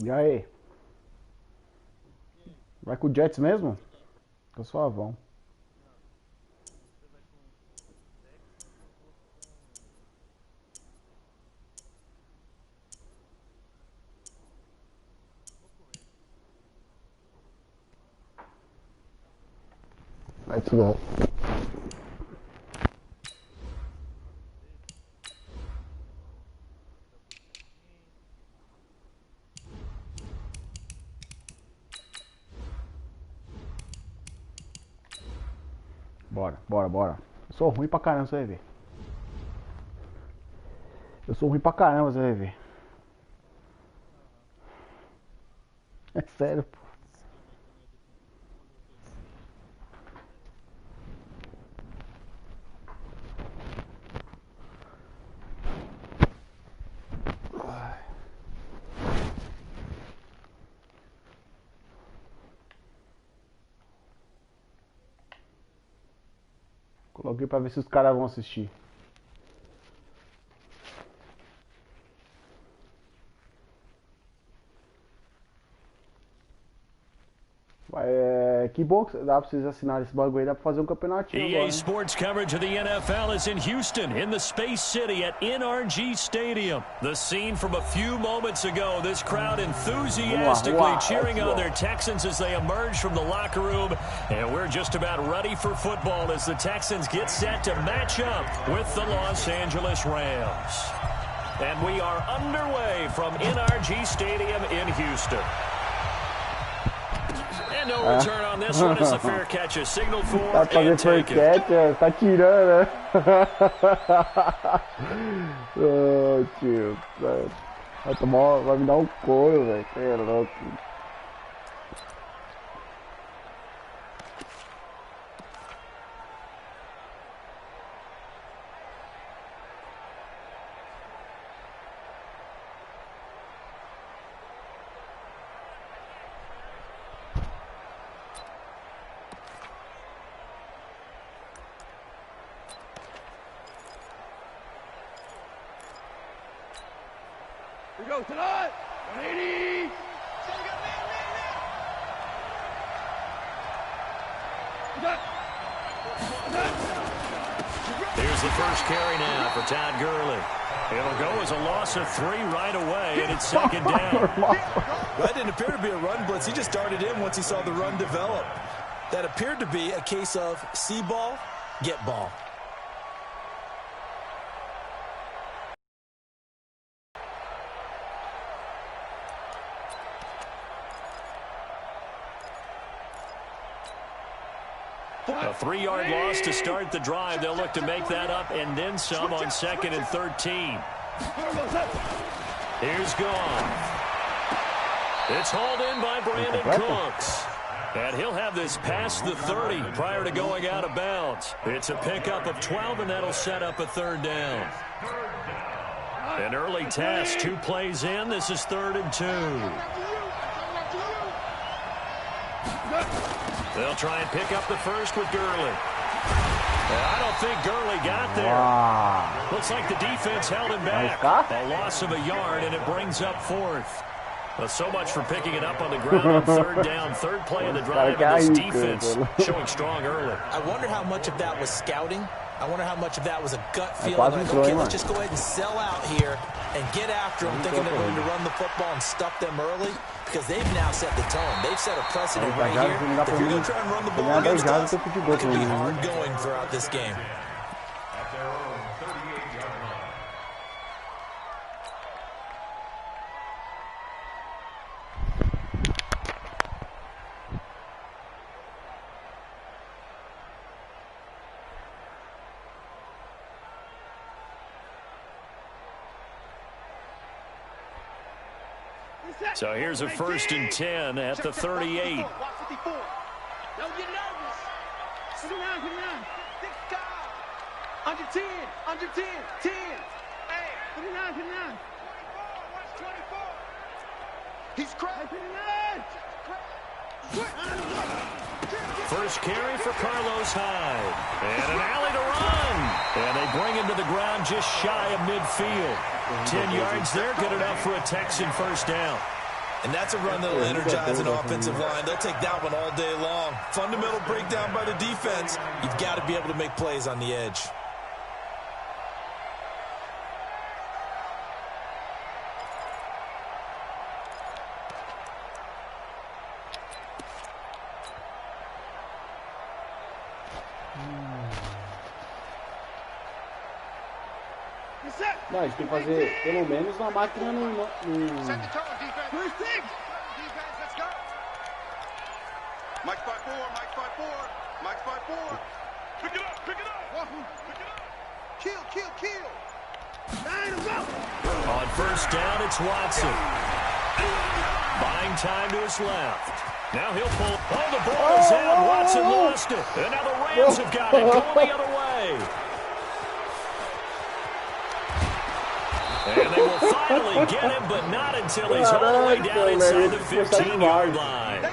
E aí? Vai com o Jets mesmo? Tô suavão. Let's go. Bora, bora, bora. Eu sou ruim pra caramba, você vai ver. Eu sou ruim pra caramba, você vai ver. É sério, pô. Coloquei pra ver se os caras vão assistir. Que bom que dá pra vocês assinarem esse bagulho aí, dá pra fazer um campeonatinho agora, EA Sports coverage of the NFL is in Houston, in the Space City at NRG Stadium. The scene from a few moments ago, this crowd enthusiastically cheering on their Texans as they emerge from the locker room. And we're just about ready for football as the Texans get set to match up with the Los Angeles Rams. And we are underway from NRG Stadium in Houston. And no return on this one as the fair catch is signaled for and taken. Tá tirando, né? Oh, tio. Vai me dar um couro, velho. Que é louco. We go tonight. 180. Here's the first carry now for Todd Gurley. It'll go as a loss of 3 right away, and it's second down. That didn't appear to be a run blitz. He just darted in once he saw the run develop. That appeared to be a case of see ball, get ball. A 3-yard loss to start the drive. They'll look to make that up and then some on 2nd and 13. Here's Goff. It's hauled in by Brandon Cooks. And he'll have this past the 30 prior to going out of bounds. It's a pickup of 12, and that'll set up a 3rd down. An early test, 2 plays in. This is 3rd and 2. They'll try and pick up the first with Gurley. I don't think Gurley got there. Wow. Looks like the defense held him back. A loss of a yard, and it brings up 4th. Well, so much for picking it up on the ground on 3rd down. 3rd play of the drive, and this defense showing strong early. I wonder how much of that was scouting. I wonder how much of that was a gut feeling. Like, okay, let's just go ahead and sell out here and get after them, thinking they're going to run the football and stuff them early, because they've now set the tone. They've set a precedent right here. If you're going to try and run the ball against us, it can be hard going throughout this game. So here's a 1st and 10 at the 38. Don't get nervous. Sit down. Under 10. 10. Hey. 29. 24. He's crazy. First carry for Carlos Hyde. And an alley to run. And they bring him to the ground just shy of midfield. 10 yards there, good enough for a Texan 1st down. And that's a run that'll energize an offensive line. They'll take that one all day long. Fundamental breakdown by the defense. You've got to be able to make plays on the edge. Não, a gente tem que fazer pelo menos uma máquina no... Mike 5-4, Mike 5-4, Mike 5-4. Pick it up, pick it up. Pick it up. Kill. On first down, it's Watson. Buying time to his left. Now he'll pull. Oh, the ball is out. Watson lost it. And now the Rams have got it going the other way. And they will finally get him, but not until he's all the way down inside the 15-yard line.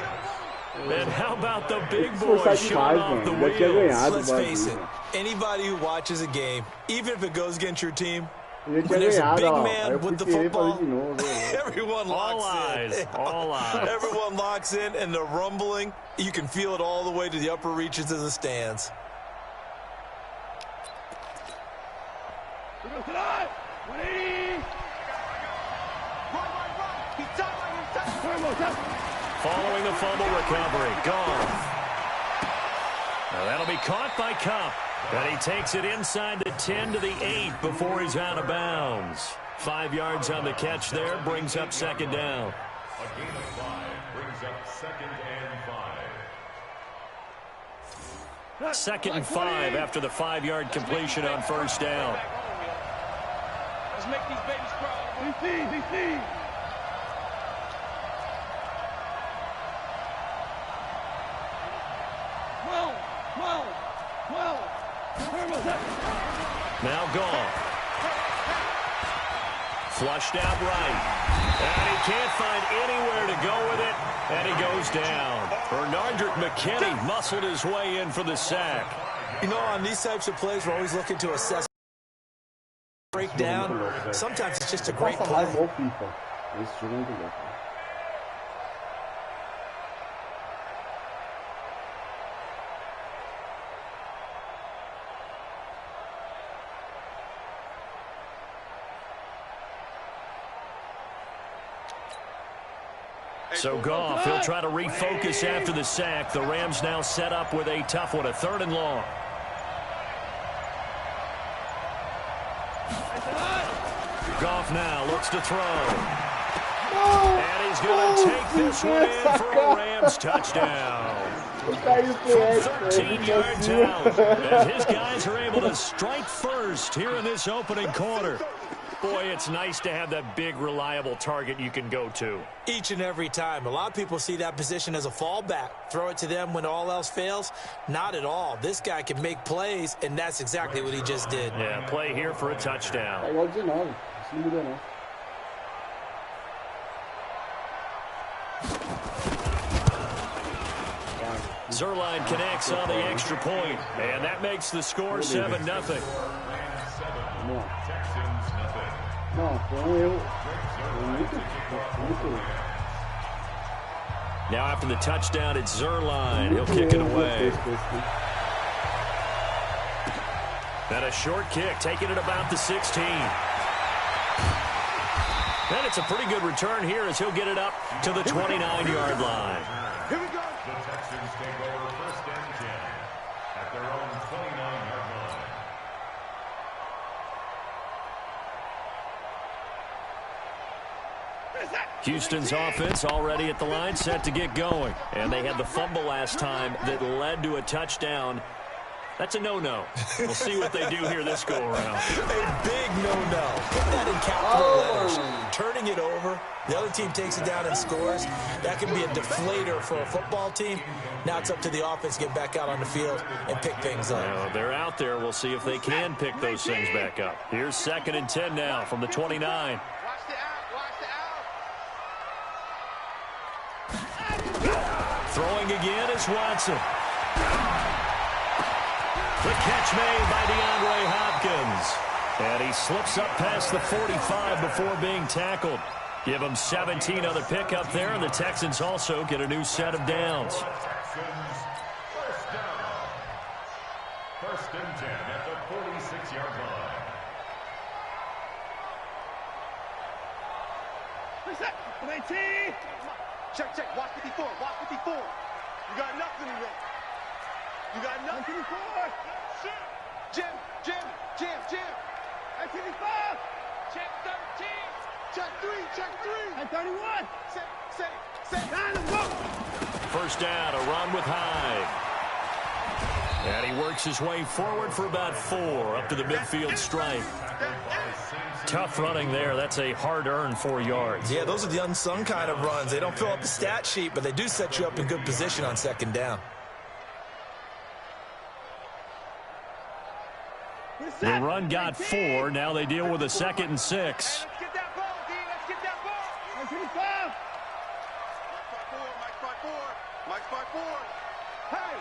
And how about the big boy showing off the wheels? Let's face it, anybody who watches a game, even if it goes against your team, when there's a big man with the football, everyone locks in. All eyes. Everyone locks in, and the rumbling, you can feel it all the way to the upper reaches of the stands. Following the fumble recovery, Goff. Now that'll be caught by Cup. And he takes it inside the 10 to the 8 before he's out of bounds. 5 yards on the catch there, brings up second down. A gain of 5 brings up second and 5. Second and 5 after the 5-yard completion on first down. Let's make these babies cry. DC. Now Goff. Flushed out right. And he can't find anywhere to go with it. And he goes down. Bernardrick McKinney muscled his way in for the sack. You know, on these types of plays, we're always looking to assess breakdown. Sometimes it's just a great play. So Goff, he'll try to refocus after the sack. The Rams now set up with a tough one, a 3rd and long. Goff now looks to throw. And he's going to take this one in for a Rams touchdown. From 13 yards out, as his guys are able to strike first here in this opening quarter. Boy, it's nice to have that big, reliable target you can go to. Each and every time. A lot of people see that position as a fallback. Throw it to them when all else fails. Not at all. This guy can make plays, and that's exactly what he just did. Yeah, play here for a touchdown. Zerline connects on the extra point, and that makes the score 7-0. Now after the touchdown, it's Zerline. He'll kick it away. And a short kick, taking it about the 16. And it's a pretty good return here as he'll get it up to the 29-yard line. Here we go. The Texans take over 1st and 10 at their own 29-yard line. Houston's offense already at the line, set to get going. And they had the fumble last time that led to a touchdown. That's a no-no. We'll see what they do here this go-around. A big no-no. Put that in capital letters. Turning it over, the other team takes it down and scores. That can be a deflator for a football team. Now it's up to the offense to get back out on the field and pick things up. Well, they're out there. We'll see if they can pick those things back up. Here's 2nd and 10 now from the 29. Watch the out. Throwing again is Watson. The catch made by DeAndre Hopkins. And he slips up past the 45 before being tackled. Give them 17 on the pickup there, and the Texans also get a new set of downs. First and 10 at the 46-yard line. Reset. 19. Check, check. Watch 54. Watch 54. You got nothing to run. You got nothing to run. Jim. 55. Check 13. Check 3. Check 3. And 31. Set. Down and go. First down, a run with Hyde. And he works his way forward for about 4 up to the midfield stripe. Tough running there. That's a hard-earned 4 yards. Yeah, those are the unsung kind of runs. They don't fill up the stat sheet, but they do set you up in good position on second down. The run got 4. Now they deal with a 2nd and 6. Let's get that ball, D. Let's get that ball. 25. Mike 5-4. Hey.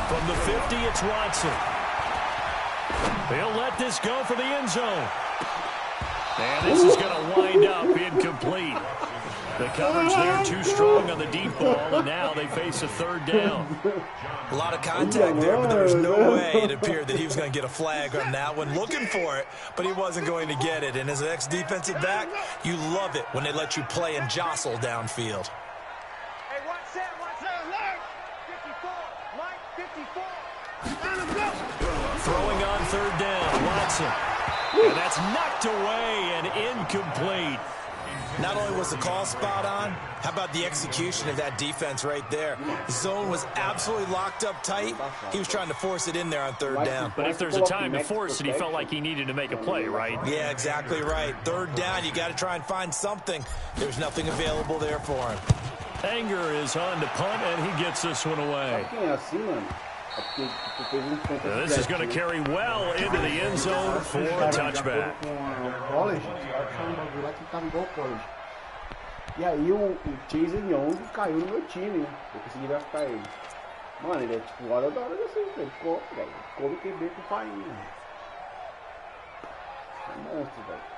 From the 50, it's Watson. He'll let this go for the end zone. And this is going to wind up incomplete. The coverage there too strong on the deep ball, and now they face a 3rd down. A lot of contact there, but there was no way it appeared that he was going to get a flag on that one. Looking for it, but he wasn't going to get it. And as an ex-defensive back, you love it when they let you play and jostle downfield. Hey, watch that, alert! 54, Mike, 54. Throwing on 3rd down, Watson. And that's knocked away and incomplete. Not only was the call spot on, how about the execution of that defense right there? The zone was absolutely locked up tight. He was trying to force it in there on 3rd down. But if there's a time to force it, he felt like he needed to make a play, right? Yeah, exactly right. 3rd down, you got to try and find something. There's nothing available there for him. Anger is on to punt, and he gets this one away. This is going to carry well into the end zone for a touchback. E aí o Chase Young caiu no meu time, né? Eu consegui draftar ele. Mano, ele é tipo hora da hora desse, ele come QB com farinha. É monstro, velho.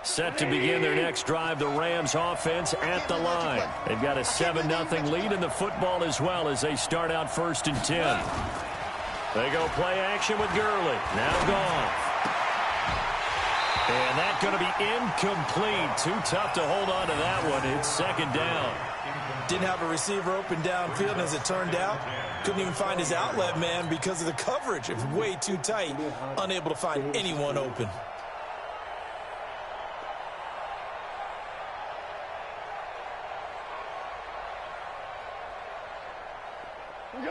Set to begin their next drive, the Rams offense at the line. They've got a 7-0 lead in the football as well as they start out 1st and 10. They go play action with Gurley. Now gone. And that's going to be incomplete. Too tough to hold on to that one. It's 2nd down. Didn't have a receiver open downfield, and as it turned out, couldn't even find his outlet man because of the coverage. It was way too tight, unable to find anyone open.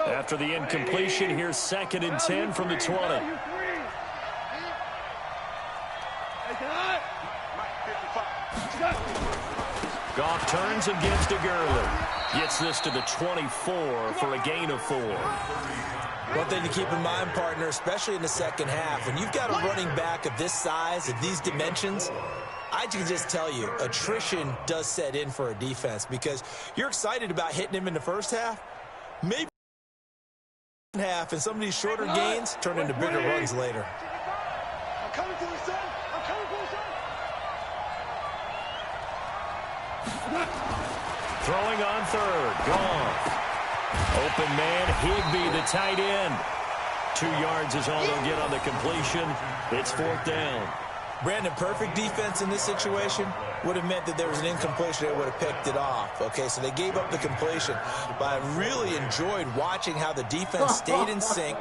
After the incompletion, here's 2nd and 10 from the 20. Goff turns and gives to Gurley. Gets this to the 24 for a gain of 4. One thing to keep in mind, partner, especially in the second half, when you've got a running back of this size, of these dimensions, I can just tell you, attrition does set in for a defense because you're excited about hitting him in the first half. Maybe half and some of these shorter gains turn into bigger runs later. I'm coming to the sun. I'm coming to the sun. Throwing on 3rd. Gone. Open man, Higbee, the tight end. 2 yards is all they'll get on the completion. It's 4th down. Brandon, perfect defense in this situation would have meant that there was an incompletion. They would have picked it off. Okay, so they gave up the completion. But I really enjoyed watching how the defense stayed in sync,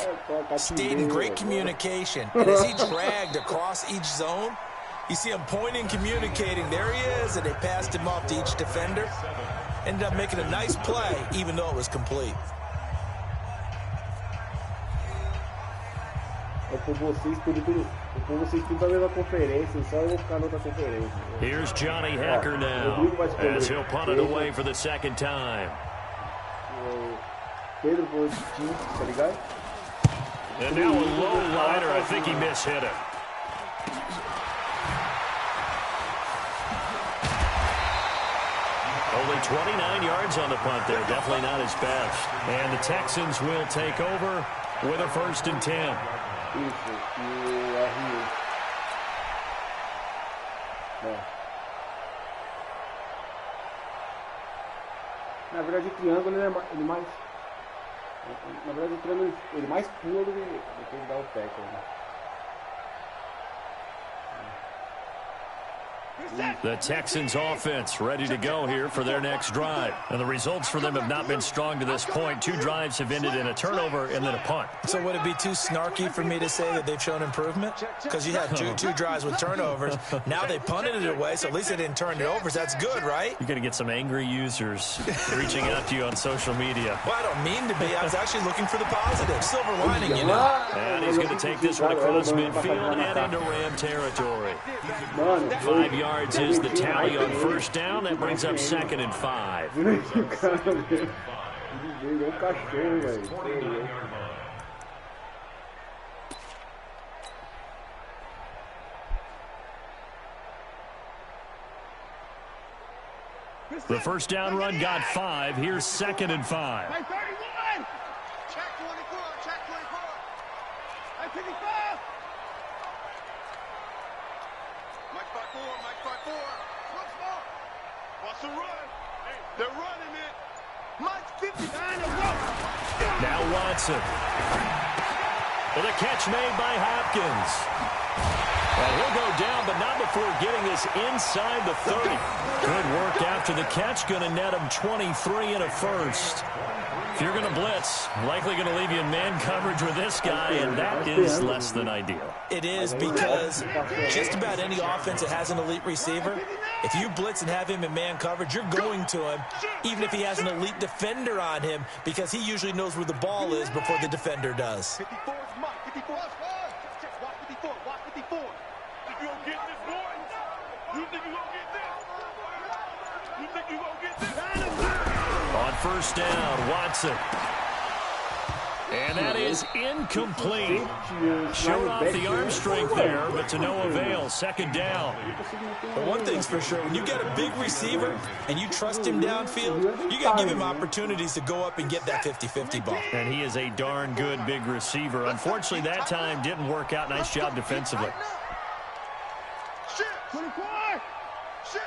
stayed in great communication. And as he dragged across each zone, you see him pointing, communicating. There he is, and they passed him off to each defender. Ended up making a nice play, even though it was complete. Here's Johnny Hacker now as he'll punt it away for the 2nd time. And now a low liner. I think he mishit it. Only 29 yards on the punt there. Definitely not his best. And the Texans will take over with a 1st and 10. Isso, e o R1. Na verdade, o triângulo ele mais. Na verdade, o triângulo ele mais pula do que ele dá o tackle, né? The Texans offense ready to go here for their next drive. And the results for them have not been strong to this point. 2 drives have ended in a turnover and then a punt. So would it be too snarky for me to say that they've shown improvement? Because you had two drives with turnovers. Now they punted it away, so at least they didn't turn it over. So that's good, right? You're going to get some angry users reaching out to you on social media. Well, I don't mean to be. I was actually looking for the positive. Silver lining, you know. And he's going to take this one across midfield and into Ram territory. 5 yards is the tally on first down. That brings up 2nd and 5. The first down run got 5. Here's 2nd and 5. Check 24, check 24. Hey, 55. Mike 5-4, Mike 5-4. Look small. Watch the run. Hey, they're running it. Mike 59 and go. Now Watson. With a catch made by Hopkins. And he'll go down, but not before getting this inside the 30. Good work after the catch. Going to net him 23 and a first. If you're going to blitz, likely going to leave you in man coverage with this guy, and that is less than ideal. It is, because just about any offense that has an elite receiver, if you blitz and have him in man coverage, you're going to him, even if he has an elite defender on him, because he usually knows where the ball is before the defender does. 54 is Mike. 54 is check. Watch 54. Watch 54. Think you gonna get this, boy? You think you gonna get this? You think you gonna get this? On first down, Watson. And that is incomplete. Showed off the arm strength there, but to no avail. 2nd down. But one thing's for sure, when you get a big receiver and you trust him downfield, you got to give him opportunities to go up and get that 50-50 ball. And he is a darn good big receiver. Unfortunately, that time didn't work out. Nice job defensively. Shit. 24. Shit.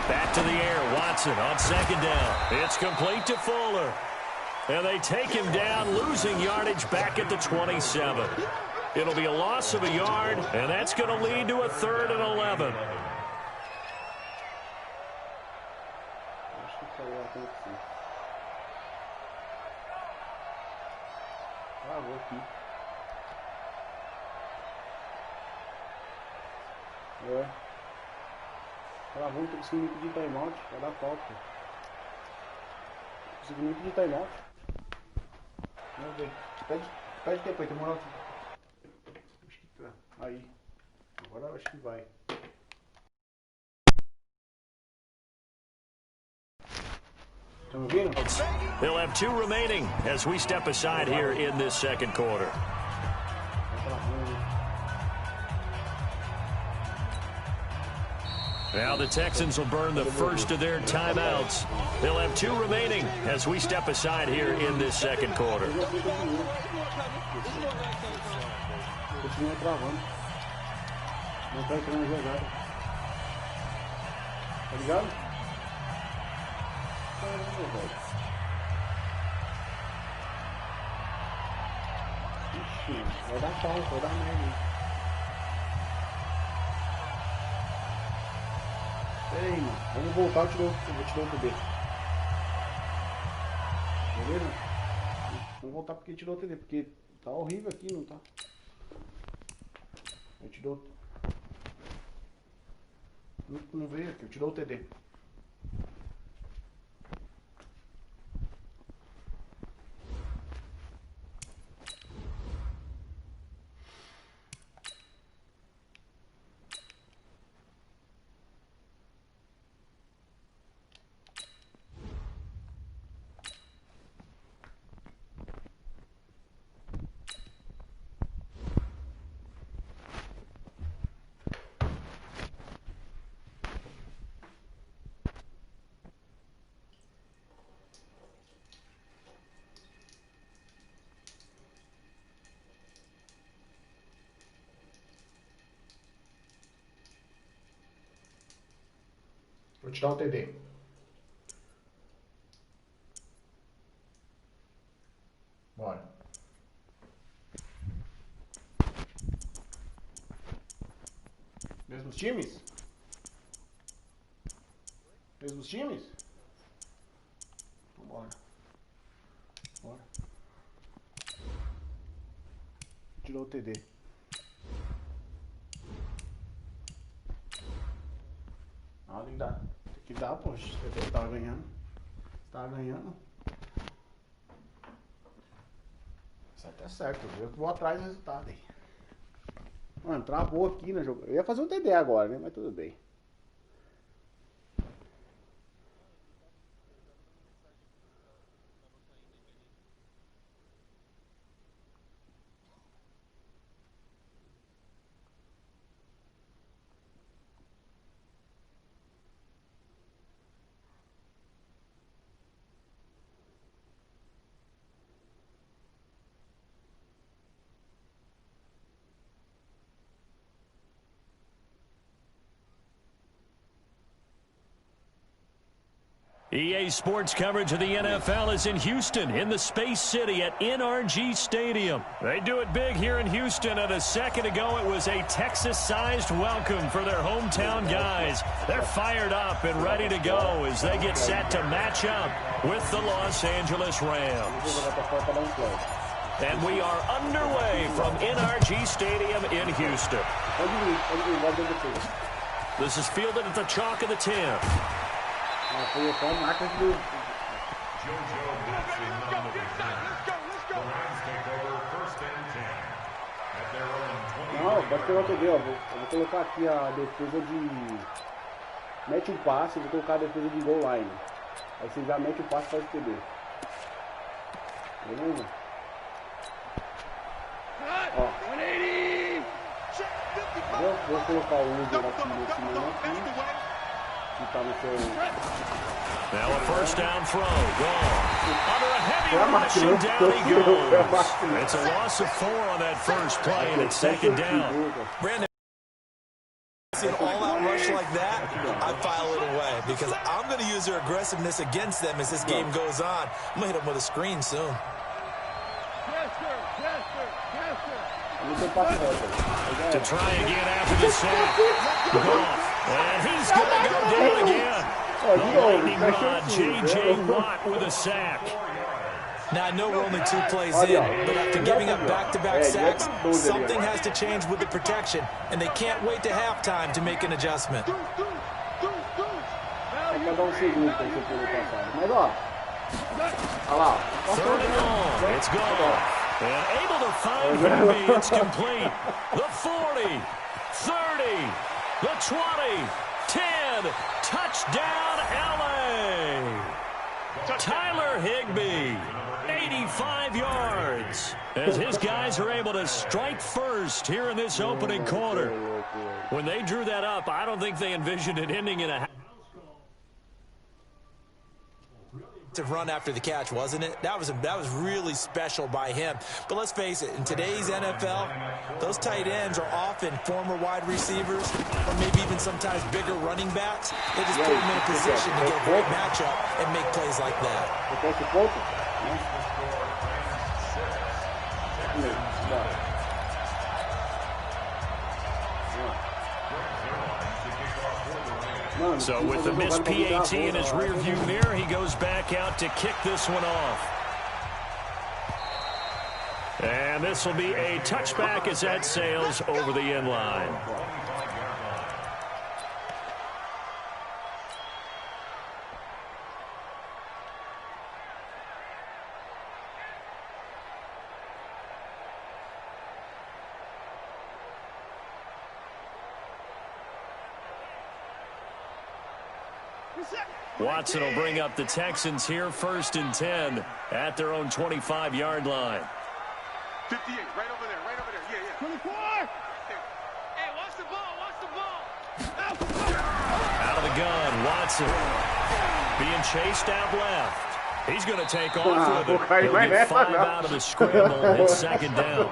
Back to the air, Watson on 2nd down. It's complete to Fuller. And they take him down, losing yardage back at the 27. It'll be a loss of a yard, and that's going to lead to a 3rd and 11. Travou, não tô conseguindo me pedir timeout, vai dar falta. Não consegui nem pedir timeout. Vamos ver. Pede tempo aí, tem moral. Acho que tá. Aí. Agora acho que vai. Tá me ouvindo? They'll have 2 remaining as we step aside here in this 2nd quarter. Now the Texans will burn the first of their timeouts. They'll have 2 remaining as we step aside here in this 2nd quarter. Continua travando. Não tá entrando na jogada. Tá ligado? Caramba, velho. Ixi, vai dar pau, vai dar merda. Pera aí, mano. Vamos voltar, eu vou te dar o TD. Beleza? Vamos voltar porque tirou o TD, porque tá horrível aqui, não tá? Eu te dou. Não veio aqui, eu te dou o TD. Vou te dar o TD. Bora. Mesmos times? Mesmos times? Bora. Bora. Tirou o TD. Ah, tem que dar. Tem que dar, poxa. O TD tava ganhando. Tava ganhando. Isso é até certo. Eu vou atrás do resultado aí. Mano, travou aqui na jogada. Eu ia fazer um TD agora, né? Mas tudo bem. EA Sports coverage of the NFL is in Houston, in the Space City at NRG Stadium. They do it big here in Houston, and a second ago it was a Texas-sized welcome for their hometown guys. They're fired up and ready to go as they get set to match up with the Los Angeles Rams. And we are underway from NRG Stadium in Houston. This is fielded at the chalk of the 10. Foi só a marca do... Não, pode pegar o TD, ó. Eu vou colocar aqui a defesa de... Mete um passe, vou colocar a defesa de goal line. Aí você já mete o passe e faz o TD. Beleza? Ó. Vou colocar o user aqui nesse meio aqui. Now a first down throw, gone. Under a heavy rushing down he goes. It's a loss of 4 on that first play, and it's second down. Brandon, see an all-out rush like that, I file it away because I'm going to use their aggressiveness against them as this game goes on. I'm going to hit them with a screen soon. To try again after the sack. Goff. And he's going to go down again. The lightning rod, J.J. Watt with a sack. Now, I know we're only 2 plays in, but after giving up back-to-back sacks, something has to change with the protection, and they can't wait to halftime to make an adjustment. Third and long. It's gone. And able to find Herbie. It's complete. The 40, 30, the 20, 10. Touchdown, L.A. Tyler Higbee, 85 yards. As his guys are able to strike first here in this opening quarter. When they drew that up, I don't think they envisioned it ending in a... Run after the catch, wasn't it? That was really special by him. But let's face it, in today's NFL, those tight ends are often former wide receivers or maybe even sometimes bigger running backs. They just put them in a position to get a great matchup and make plays like that. So with the missed PAT in his rearview mirror, he goes back out to kick this one off. And this will be a touchback as that sails over the end line. Watson will bring up the Texans here, 1st and 10 at their own 25-yard line. 58, right over there, yeah. 24! Hey, watch the ball! Out of the gun, Watson being chased out left. He's going to take off with it. He'll get 5 out of the scramble. It's second down.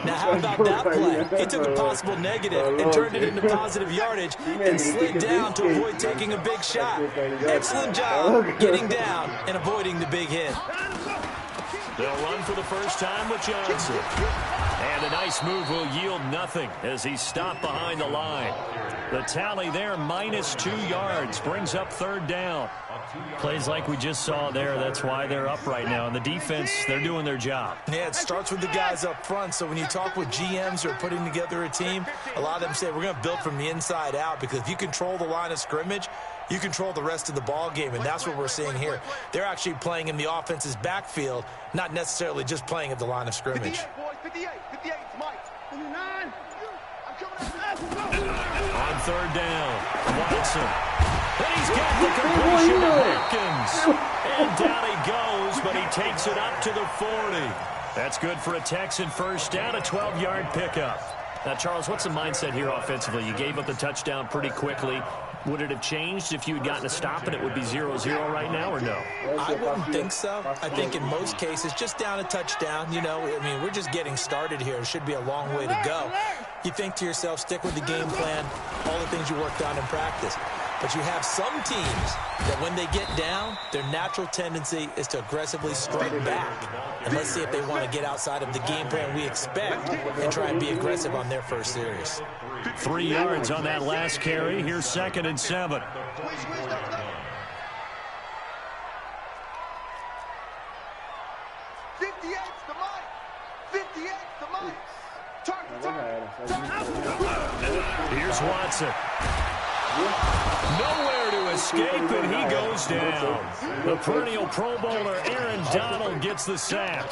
Now, how about that play? He took a possible negative and turned it into positive yardage and slid down to avoid taking a big shot. Excellent job getting down and avoiding the big hit. They'll run for the first time with Johnson. And a nice move will yield nothing as he's stopped behind the line. The tally there, -2 yards, brings up third down. Plays like we just saw there, that's why they're up right now. And the defense, they're doing their job. Yeah, it starts with the guys up front. So when you talk with GMs who are putting together a team, a lot of them say we're going to build from the inside out, because if you control the line of scrimmage, you control the rest of the ball game, and that's what we're seeing here. They're actually playing in the offense's backfield, not necessarily just playing at the line of scrimmage. 58, boys, 58, 58, Mike. 59. I'm coming On third down, Watson. And he's got the completion to Hopkins. And down he goes, but he takes it up to the 40. That's good for a Texan first down, a 12-yard pickup. Now, Charles, what's the mindset here offensively? You gave up the touchdown pretty quickly. Would it have changed if you had gotten a stop and it would be 0-0 right now, or no? I wouldn't think so. I think in most cases, just down a touchdown, you know, I mean, we're just getting started here. It should be a long way to go. You think to yourself, stick with the game plan, all the things you worked on in practice. But you have some teams that when they get down, their natural tendency is to aggressively strike back. And let's see if they want to get outside of the game plan we expect and try and be aggressive on their first series. 3 yards on that last carry. Here's 2nd and 7. 58's the Mike. 58's the Mike. Here's Watson. Nowhere to escape, and he goes down. The perennial Pro Bowler Aaron Donald gets the sack.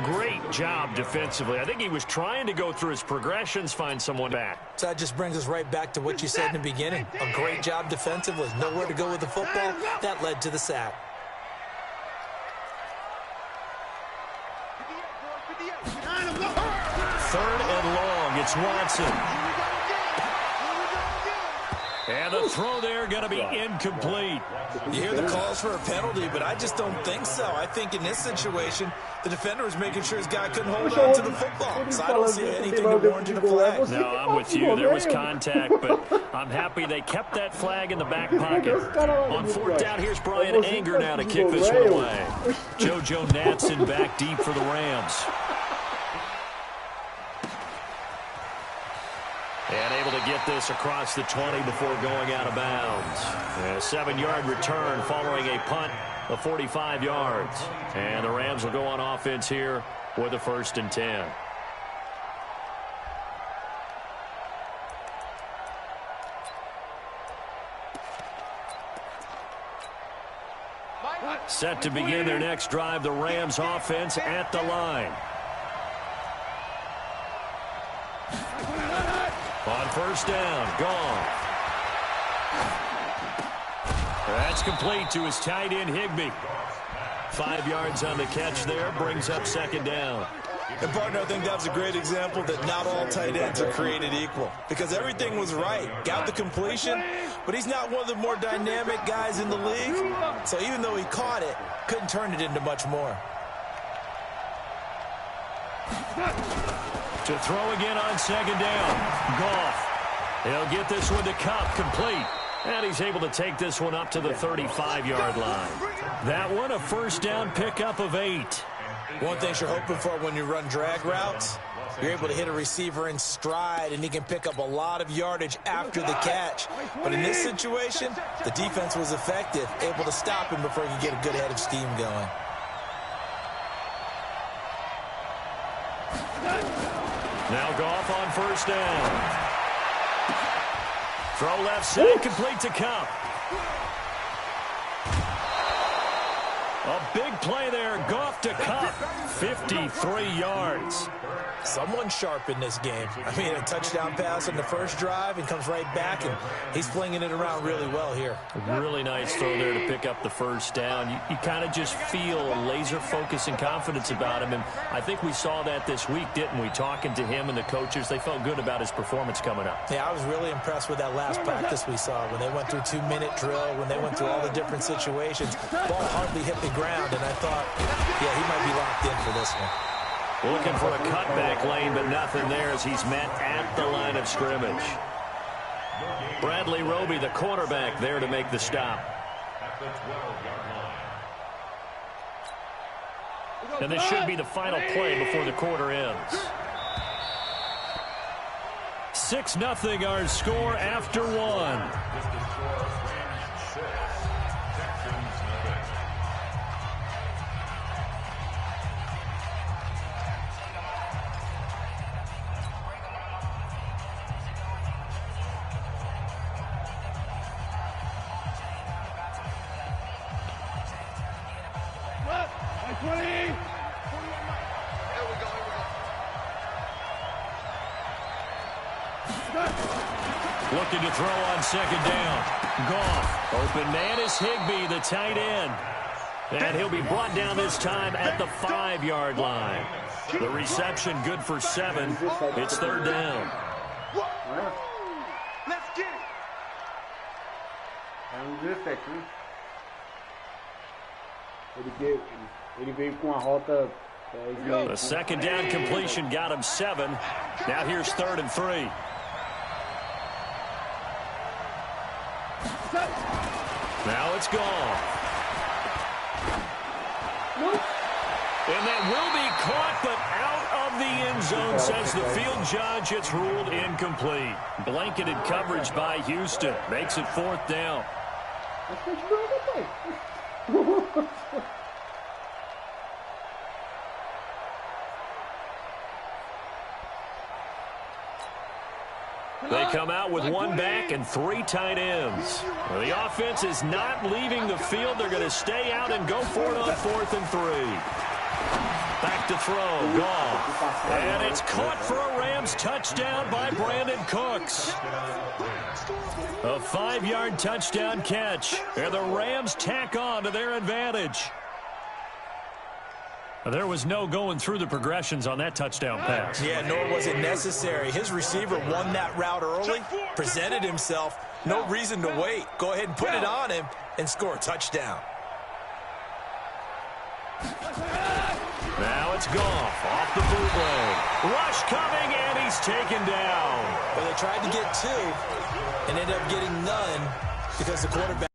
Great job defensively. I think he was trying to go through his progressions, find someone back. So that just brings us right back to what you said in the beginning. A great job defensively. Nowhere to go with the football. That led to the sack. 3rd and long. It's Watson. And the throw there going to be incomplete. You hear the calls for a penalty, but I just don't think so. I think in this situation, the defender was making sure his guy couldn't hold on to the football. So I don't see anything to warrant a flag. No, I'm with you. There was contact, but I'm happy they kept that flag in the back pocket. On 4th down, here's Brian Anger now to kick this one away. JoJo Natson back deep for the Rams. And able to get this across the 20 before going out of bounds. A 7-yard return following a punt of 45 yards. And the Rams will go on offense here with a 1st and 10. Set to begin their next drive, the Rams offense at the line. On 1st down, gone. That's complete to his tight end, Higbee. 5 yards on the catch there, brings up 2nd down. And, partner, I think that's a great example that not all tight ends are created equal, because everything was right. Got the completion, but he's not one of the more dynamic guys in the league. So even though he caught it, couldn't turn it into much more. To throw again on 2nd down. Goff. He'll get this one to Cup, complete. And he's able to take this one up to the 35-yard line. That one, a 1st down pickup of 8. One thing you're hoping for when you run drag routes, you're able to hit a receiver in stride, and he can pick up a lot of yardage after the catch. But in this situation, the defense was effective, able to stop him before he could get a good head of steam going. Now Goff on 1st down. Throw left side, complete to Cup. A big play there, Goff to Cup, 53 yards. Someone's sharp in this game. I mean, a touchdown pass on the first drive and comes right back, and he's flinging it around really well here. Really nice throw there to pick up the first down. You kind of just feel laser focus and confidence about him, and I think we saw that this week, didn't we? Talking to him and the coaches, they felt good about his performance coming up. Yeah, I was really impressed with that last practice we saw when they went through 2-minute drill, when they went through all the different situations. Ball hardly hit the ground, and I thought, yeah, he might be locked in for this one. Looking for a cutback lane, but nothing there as he's met at the line of scrimmage. Bradley Roby, the quarterback, there to make the stop. At the 12-yard line. And this should be the final play before the quarter ends. 6-0 our score after one. Distance score, Rams 6, Texans nothing. Looking to throw on second down. Goff. Open man is Higbee, the tight end. And he'll be brought down this time at the 5-yard line. The reception good for 7. It's third down. Let's get it. Ele veio com a rota. The second down completion got him 7. Now here's 3rd and 3. Now it's gone. And that will be caught, but out of the end zone, says the field judge. It's ruled incomplete. Blanketed coverage by Houston. Makes it 4th down. They come out with 1 back and 3 tight ends. Well, the offense is not leaving the field. They're going to stay out and go for it on 4th and 3. Back to throw. Goff. And it's caught for a Rams touchdown by Brandon Cooks. A 5-yard touchdown catch. And the Rams tack on to their advantage. There was no going through the progressions on that touchdown pass. Yeah, nor was it necessary. His receiver won that route early, presented himself. No reason to wait. Go ahead and put it on him and score a touchdown. Now it's Goff off the bootleg. Rush coming, and he's taken down. Well, they tried to get 2 and ended up getting none because the quarterback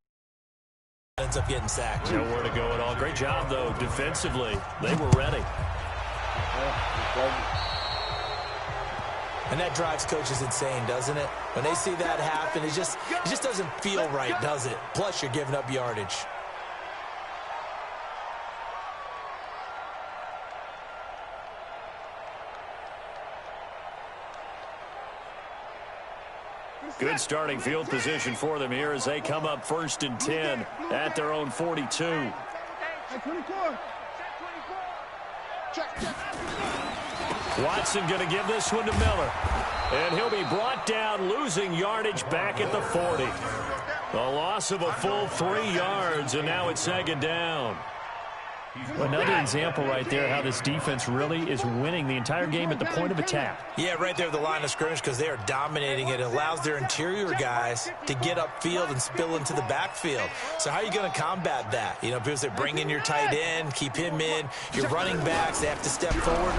ends up getting sacked. Nowhere to go at all. Great job, though, defensively. They were ready. And that drives coaches insane, doesn't it? When they see that happen, it just doesn't feel right, does it? Plus, you're giving up yardage. Good starting field position for them here as they come up 1st and 10 at their own 42. Watson going to give this one to Miller. And he'll be brought down, losing yardage back at the 40. The loss of a full 3 yards, and now it's 2nd down. Another example right there how this defense really is winning the entire game at the point of attack. Yeah, right there at the line of scrimmage because they are dominating it. It allows their interior guys to get upfield and spill into the backfield. So how are you going to combat that? You know, because they bring in your tight end, keep him in. Your running backs, they have to step forward.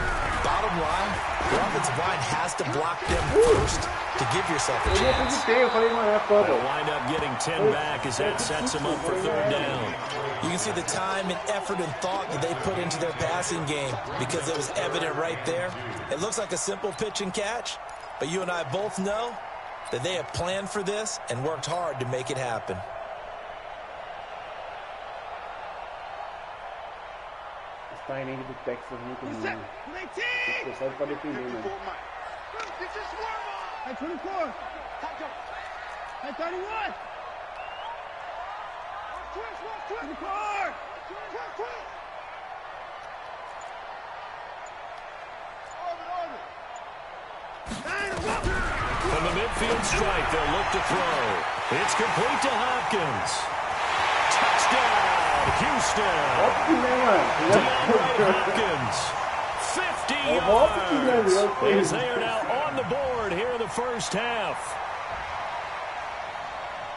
Bottom line, your offensive line has to block them first to give yourself a chance. They'll wind up getting 10 back as that sets them up for 3rd down. You can see the time and effort and thought that they put into their passing game because it was evident right there. It looks like a simple pitch and catch, but you and I both know that they have planned for this and worked hard to make it happen. Está indo do Texas muito ruim. Você pode defender, mano. Hey, 24. Hey, 31. To the car. Orbit. From the midfield stripe, they'll look to throw. It's complete to Hopkins. Touchdown, Houston. DeAndre Hopkins, 50 yards. As they are now on the board here in the first half.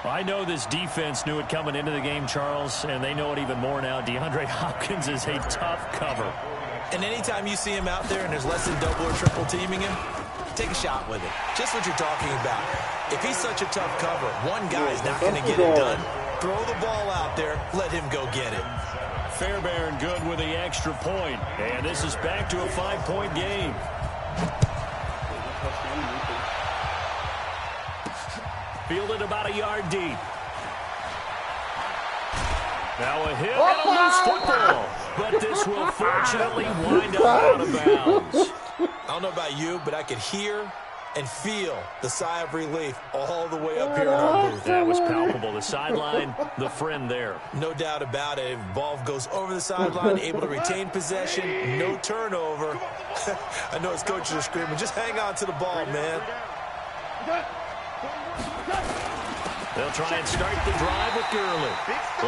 I know this defense knew it coming into the game, Charles, and they know it even more now. DeAndre Hopkins is a tough cover. And anytime you see him out there and there's less than double or triple teaming him, take a shot with it. Just what you're talking about. If he's such a tough cover, one guy's not going to get it done. Throw the ball out there. Let him go get it. Fairbairn good with the extra point. And this is back to a 5-point game. Fielded about a yard deep. Now a hit and a loose football. But this will fortunately wind up out of bounds. I don't know about you, but I could hear and feel the sigh of relief all the way up here in our booth. That was palpable. The sideline, the friend there. No doubt about it. If the ball goes over the sideline, able to retain possession, no turnover. I know his coaches are screaming, just hang on to the ball, man. They'll try and start the drive with Gurley.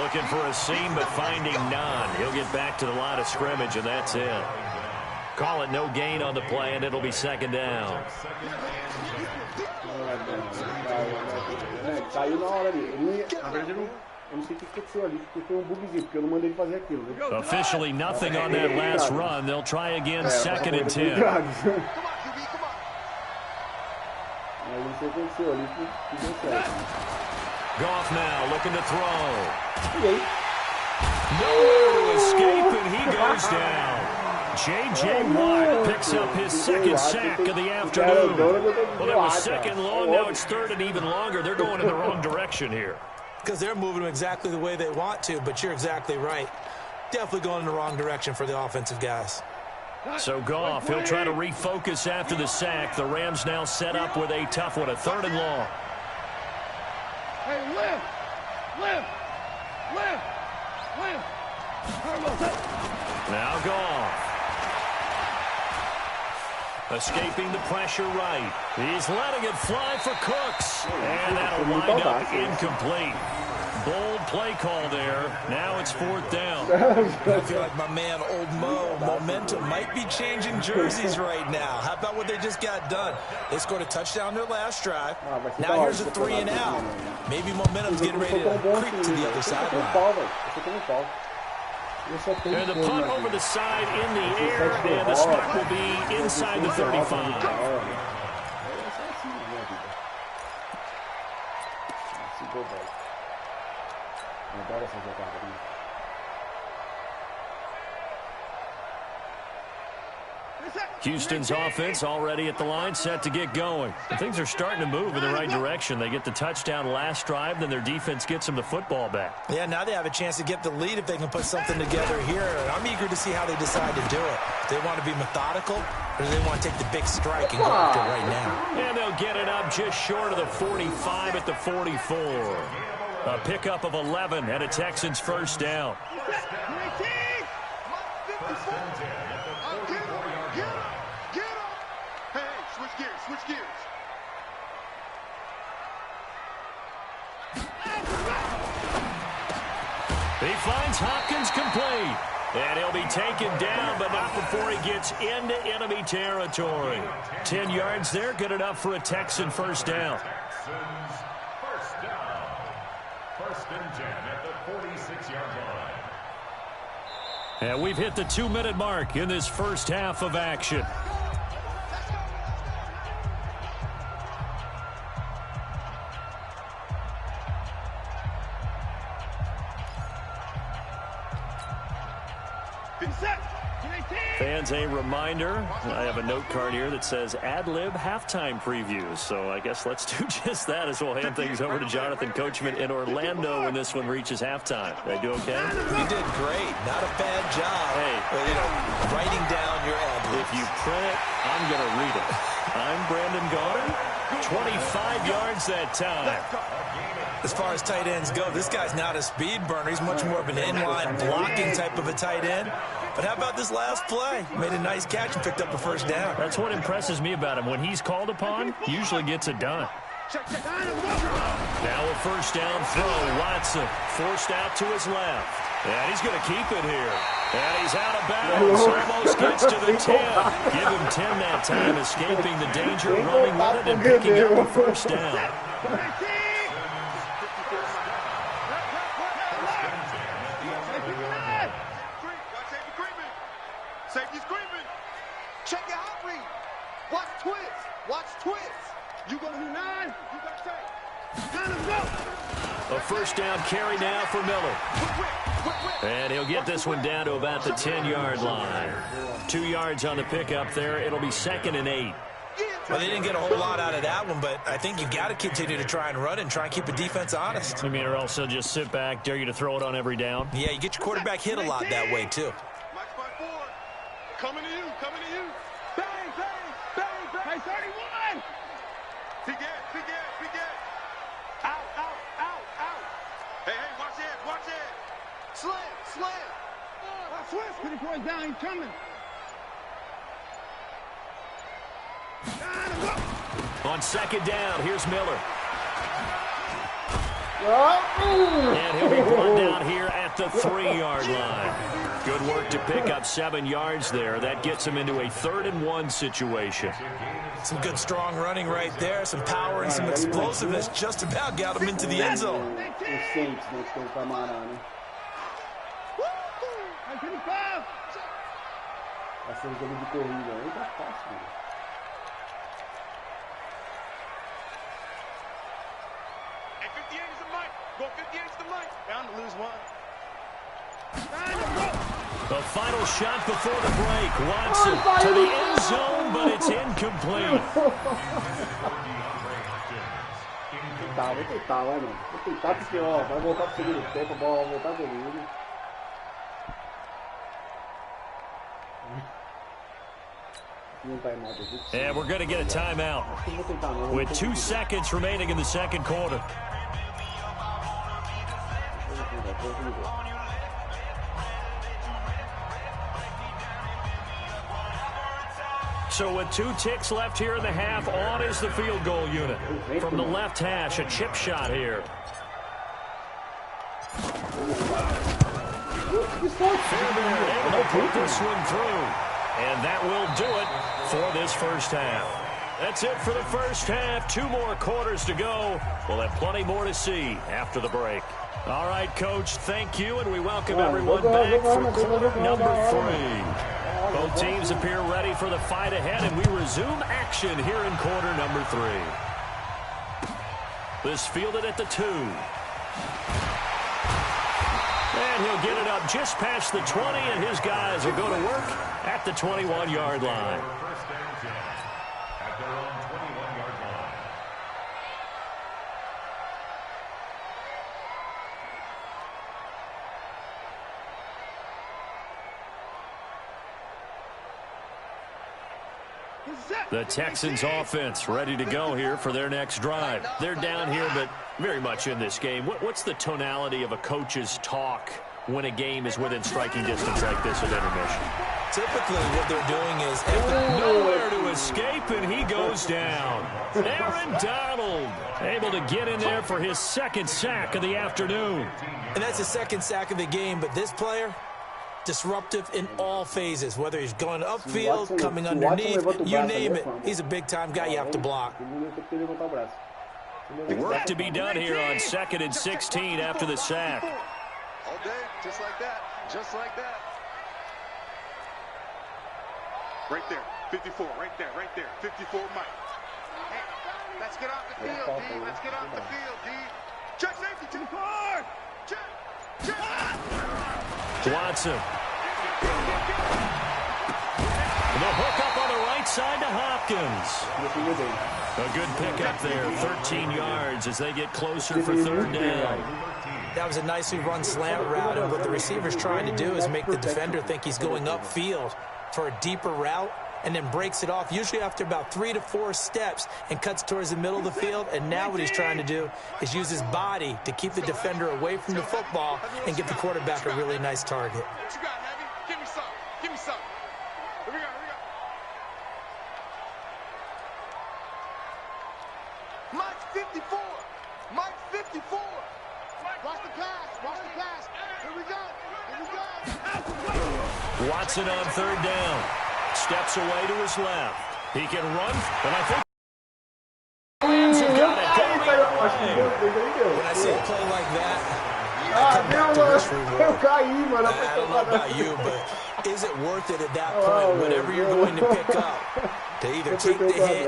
Looking for a seam, but finding none. He'll get back to the line of scrimmage, and that's it. Call it no gain on the play, and it'll be second down. Officially nothing on that last run. They'll try again, second and 10. Goff now looking to throw. Nowhere to escape, and he goes down. J.J. Watt picks up his second sack of the afternoon. Well, it was second long, now it's third and even longer. They're going in the wrong direction here. Because they're moving exactly the way they want to, but you're exactly right. Definitely going in the wrong direction for the offensive guys. So Goff, he'll try to refocus after the sack. The Rams now set up with a tough one, a third and long. Hey, lift. Now Goff. Escaping the pressure right. He's letting it fly for Cooks. And that'll wind up incomplete. Bold play call there. Now it's fourth down. I feel like my man, Old Mo, momentum might be changing jerseys right now. How about what they just got done? They scored a touchdown their last drive. Now here's a 3 and out. Maybe momentum's getting ready to creep to the other sideline. And the punt over the side in the air, and the spot will be inside the 35. Houston's offense already at the line, set to get going. Things are starting to move in the right direction. They get the touchdown last drive, then their defense gets them the football back. Yeah, now they have a chance to get the lead if they can put something together here. I'm eager to see how they decide to do it. Do they want to be methodical, or do they want to take the big strike and go after it right now? And they'll get it up just short of the 45 at the 44. A pickup of 11 and a Texans first down. Switch gears. He finds Hopkins complete. And he'll be taken down, but not before he gets into enemy territory. 10 yards there, good enough for a Texan first down. First and 10 at the 46-yard line. And we've hit the 2-minute mark in this first half of action. Fans, a reminder, I have a note card here that says ad-lib halftime previews. So I guess let's do just that as we'll hand things over to Jonathan Coachman in Orlando when this one reaches halftime. Did I do okay? You did great. Not a bad job. Hey, but, writing down your ad-libs. If you print it, I'm going to read it. I'm Brandon Gaudin. 25 yards that time. As far as tight ends go, this guy's not a speed burner. He's much more of an inline blocking type of a tight end. But how about this last play? Made a nice catch and picked up a first down. That's what impresses me about him. When he's called upon, he usually gets it done. Now a first down throw. Watson forced out to his left. And he's going to keep it here. And he's out of bounds. Almost gets to the 10. Give him 10 that time, escaping the danger, running with it, and picking up the first down. Safety screaming. Check your hot read. Watch twist. Watch twist. You going to do 9? You got to take. Time to go. A first down carry now for Miller. And he'll get this one down to about the 10-yard line. 2 yards on the pickup there. It'll be 2nd and 8. Well, they didn't get a whole lot out of that one, but I think you've got to continue to try and run and try and keep the defense honest. I mean, or else they'll just sit back, dare you to throw it on every down. Yeah, you get your quarterback hit a lot that way, too. Max by 4. Coming to you. Coming to you. Bang, bang, bang, bang. Hey, 31. Big edge, big edge, big edge. Out, out, out, out. Hey, hey, watch edge, watch edge. Slam, slam. Switch. Put the boys down. He's coming. On 2nd down, here's Miller. And he'll be brought down here at the 3-yard line. Good work to pick up 7 yards there. That gets him into a 3rd and 1 situation. Some good strong running right there. Some power and some explosiveness. Just about got him into the end zone. Hey, 58 is the mic. Go 58 is the mic. Bound to lose 1. The final shot before the break. Watson to the end zone, but it's incomplete. Vou tentar, vai, mano. Vou tentar porque, ó, vai voltar pro segundo tempo, a bola vai voltar comigo. And we're going to get a timeout with 2 seconds remaining in the 2nd quarter. So with 2 ticks left here in the half, on is the field goal unit. From the left hash, a chip shot here. Fairbairn able to put this one through. And that will do it for this first half. That's it for the first half. 2 more quarters to go. We'll have plenty more to see after the break. All right, Coach, thank you, and we welcome everyone back for quarter number 3. Both teams appear ready for the fight ahead, and we resume action here in quarter number 3. This fielded at the 2. And he'll get it up just past the 20, and his guys will go to work at the 21-yard line. First and 10 at their own 21-yard line. The Texans offense ready to go here for their next drive. They're down here, but very much in this game. What's the tonality of a coach's talk when a game is within striking distance like this at intermission? Typically, what they're doing is nowhere to escape, and he goes down. Aaron Donald able to get in there for his 2nd sack of the afternoon. And that's his 2nd sack of the game, but this player, disruptive in all phases, whether he's going upfield, coming underneath, you name it. He's a big-time guy you have to block. Work to be done here on 2nd and 16 after the sack. All day, just like that. Just like that. Right there. 54. Right there. Right there. 54 Mike. Hey, let's get off the field, D. Let's get off the field, D. Check safety to the car. Check. Check. Watson. The hook up on the right side to Hopkins. A good pickup there, 13 yards as they get closer for 3rd down. That was a nicely run slant route, and what the receiver's trying to do is make the defender think he's going upfield for a deeper route, and then breaks it off, usually after about 3 to 4 steps, and cuts towards the middle of the field. And now what he's trying to do is use his body to keep the defender away from the football and give the quarterback a really nice target. What you got, Heavy? Give me some. something. Here we go. Mike 54. Mike 54. Watch the pass. Here we go. Watson on third down. Steps away to his left. He can run, and I think Rams have got it going away. When I see a play like that, I come back to this reward. I don't know about you, but is it worth it at that point, whatever you're going to pick up, to either take the hit,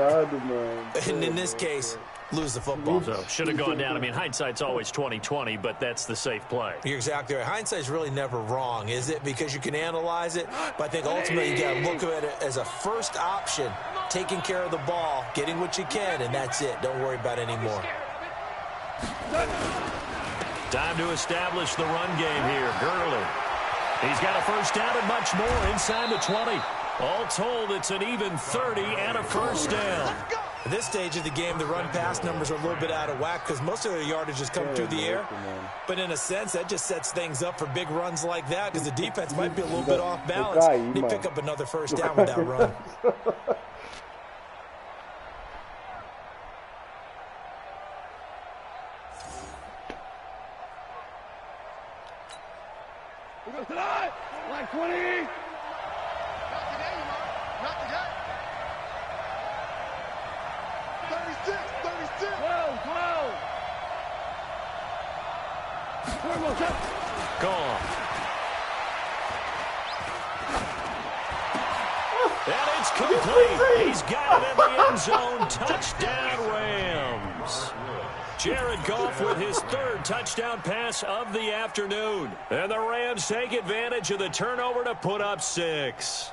and in this case, lose the football? So should have gone down. I mean, hindsight's always 20/20, but that's the safe play. You're exactly right. Hindsight's really never wrong, is it? Because you can analyze it, but I think ultimately you got to look at it as a first option, taking care of the ball, getting what you can, and that's it. Don't worry about it anymore. Time to establish the run game here. Gurley. He's got a first down and much more inside the 20. All told, it's an even 30 and a first down. At this stage of the game, the run-pass numbers are a little bit out of whack because most of their yardage has come through the air. But in a sense, that just sets things up for big runs like that because the defense might be a little bit off balance. They pick up another first down with that run. Like 20. Not today. 36. 12. Gone. And it's complete. He's got it in the end zone. Touchdown, Rams. Jared Goff with his third touchdown pass of the afternoon. And the Rams take advantage of the turnover to put up 6.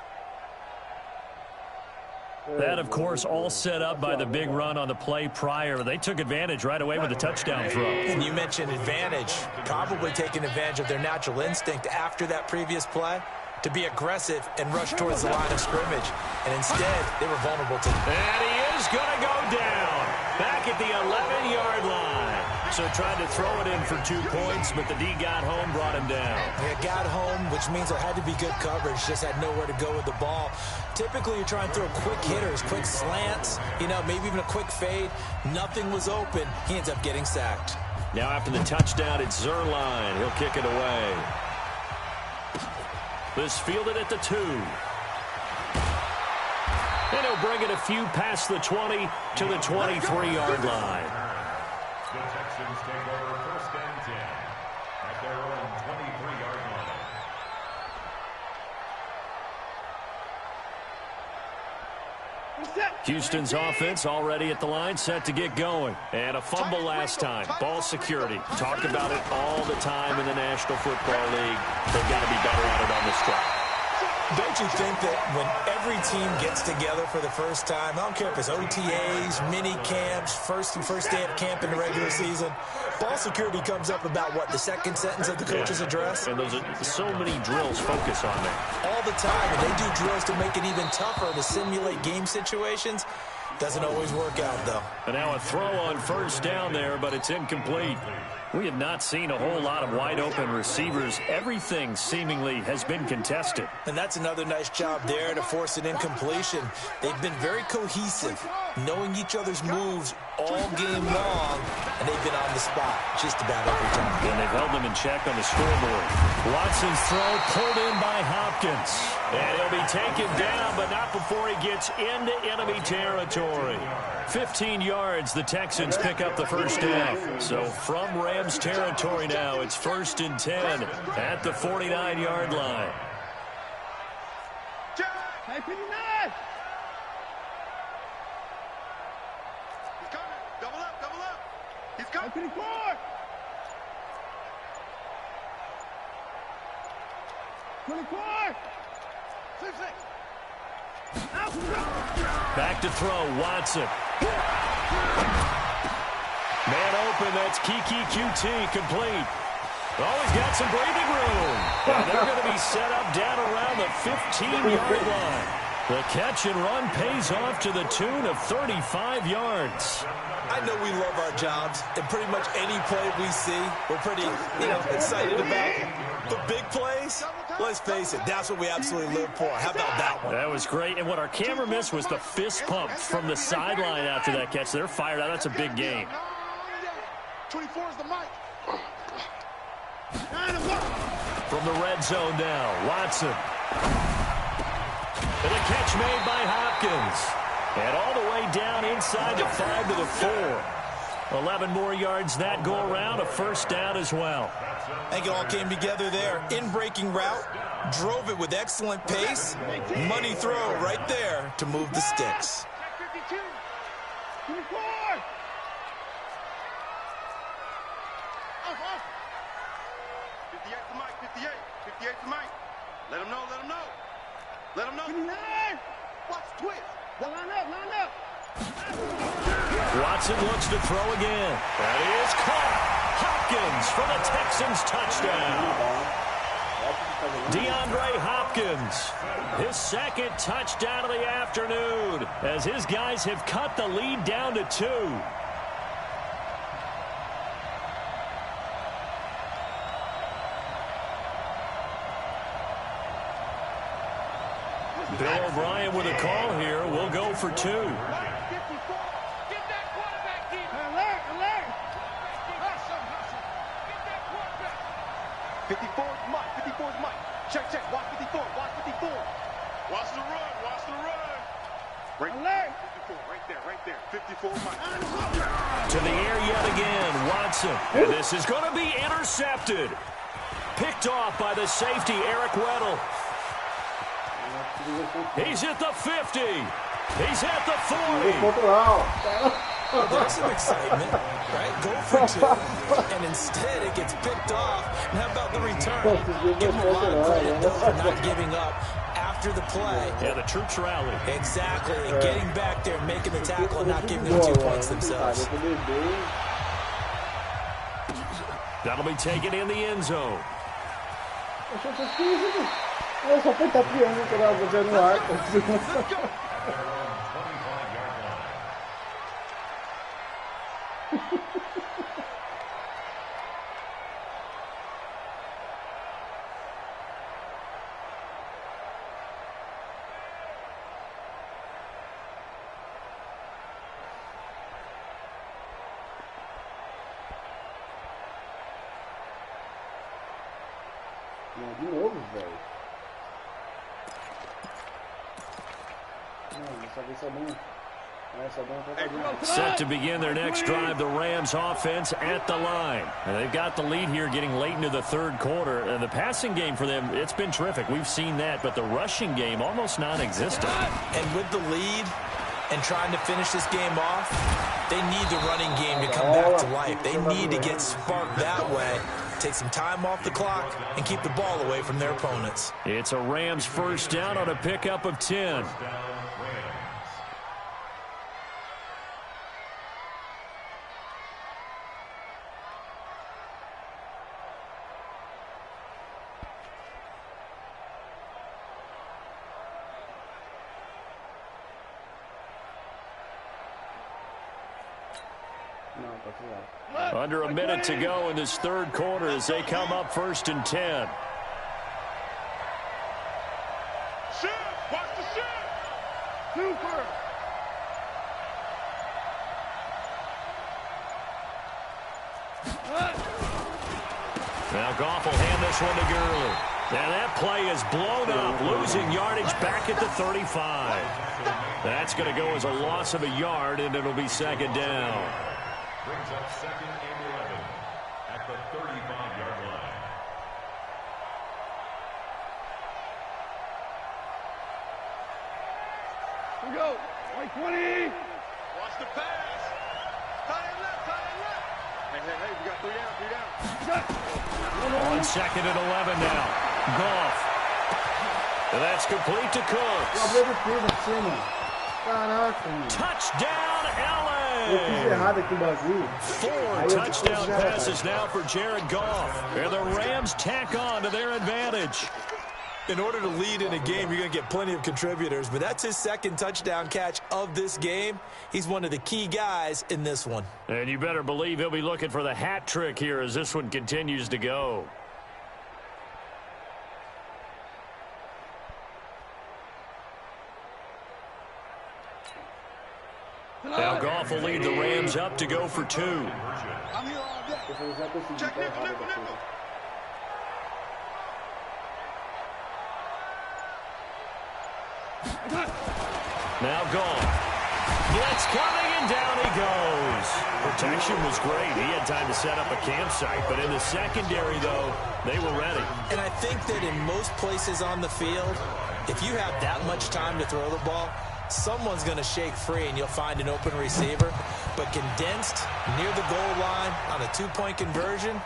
That, of course, all set up by the big run on the play prior. They took advantage right away with a touchdown throw. And you mentioned advantage. Probably taking advantage of their natural instinct after that previous play to be aggressive and rush towards the line of scrimmage. And instead, they were vulnerable to them. And he is going to go down back at the 11-yard line. So tried to throw it in for 2 points, but the D got home, brought him down. Yeah, got home, which means there had to be good coverage. Just had nowhere to go with the ball. Typically, you're trying to throw quick hitters, quick slants, maybe even a quick fade. Nothing was open. He ends up getting sacked. Now after the touchdown, it's Zerline. He'll kick it away. This fielded at the 2. And he'll bring it a few past the 20 to the 23-yard line. The Texans take over first and 10 at their own 23-yard line. Houston's offense already at the line, set to get going. And a fumble last time. Ball security. Talk about it all the time in the National Football League. They've got to be better at it on this drive. Don't you think that when every team gets together for the first time, I don't care if it's OTAs, mini camps, first day of camp in the regular season, ball security comes up about, what, the second sentence of the coach's address? And those are so many drills focus on that. All the time, and they do drills to make it even tougher to simulate game situations. Doesn't always work out, though. And now a throw on first down there, but it's incomplete. We have not seen a whole lot of wide-open receivers. Everything seemingly has been contested. And that's another nice job there to force an incompletion. They've been very cohesive, knowing each other's moves all game long, and they've been on the spot just about every time. And they've held them in check on the scoreboard. Watson's throw pulled in by Hopkins. And he'll be taken down, but not before he gets into enemy territory. 15 yards, the Texans pick up the first down. So from Rams territory now, it's 1st and 10 at the 49-yard line. He's coming. Double up. He's coming. 24. Back to throw, Watson. Man open, that's Kiki QT, complete. Oh, he's got some breathing room. And they're going to be set up down around the 15-yard line. The catch and run pays off to the tune of 35 yards. I know we love our jobs, and pretty much any play we see, we're pretty, excited about. The big plays, let's face it, that's what we absolutely live for. How about that one? That was great, and what our camera missed was the fist pump from the sideline after that catch. They're fired out. That's a big game. 24 is the mic. From the red zone now, Watson. And a catch made by Hopkins. And all the way down inside the 5 to the 4. 11 more yards that go around, a first down as well. I think it all came together there. In-breaking route, drove it with excellent pace. Money throw right there to move the sticks. 52. 24. 58 to Mike, 58. 58 to Mike. Let him know, let him know. Let him know. 59. Watch twist. Line up. Watson looks to throw again. That is caught. Hopkins for the Texans touchdown. DeAndre Hopkins, his second touchdown of the afternoon, as his guys have cut the lead down to 2. Bill O'Brien with a call here. We'll go for 2. 54. Get that quarterback deep. Alert. Hustle. Get that quarterback. 54 is Mike. 54 is Mike. Check. Watch 54. Watch the run. Alert. 54. Right there. 54 is Mike. To the air yet again, Watson. And this is going to be intercepted. Picked off by the safety, Eric Weddle. He's at the 50. He's at the 40. There's some excitement, right? Go for 2, and instead it gets picked off. And how about the return? Give him a lot of credit, though, for not giving up after the play. Yeah, the troops rally. Exactly. And getting back there, making the tackle, and not giving them 2 points themselves. That'll be taken in the end zone. Eu só fui tapeando que era fazendo no ar. De novo, velho. Set to begin their next drive, the Rams offense at the line. And they've got the lead here getting late into the third quarter. And the passing game for them, it's been terrific. We've seen that, but the rushing game almost non-existent. And with the lead and trying to finish this game off, they need the running game to come back to life. They need to get sparked that way. Take some time off the clock and keep the ball away from their opponents. It's a Rams first down on a pickup of 10. Under a minute to go in this third quarter as they come up 1st and 10. Shoot! Watch the shoot! Super! Now Goff will hand this one to Gurley. And that play is blown up, losing yardage back at the 35. That's going to go as a loss of a yard, and it'll be second down. Brings up 2nd and 11 at the 35-yard line. Here we go. 20. Watch the pass. Tight end left. Hey, we got 3 down. 1 second and 11 now. Goff. And that's complete to Cooks. Touchdown, LA! 4 touchdown passes now for Jared Goff. And the Rams tack on to their advantage. In order to lead in a game, you're going to get plenty of contributors, but that's his second touchdown catch of this game. He's one of the key guys in this one. And you better believe he'll be looking for the hat trick here as this one continues to go. Now Goff will lead the Rams up to go for 2. I'm here all day. Check nickel, nickel, nickel. Now Goff. Blitz coming, and down he goes. Protection was great. He had time to set up a campsite, but in the secondary, though, they were ready. And I think that in most places on the field, if you have that much time to throw the ball, someone's going to shake free and you'll find an open receiver. But condensed near the goal line on a 2-point conversion,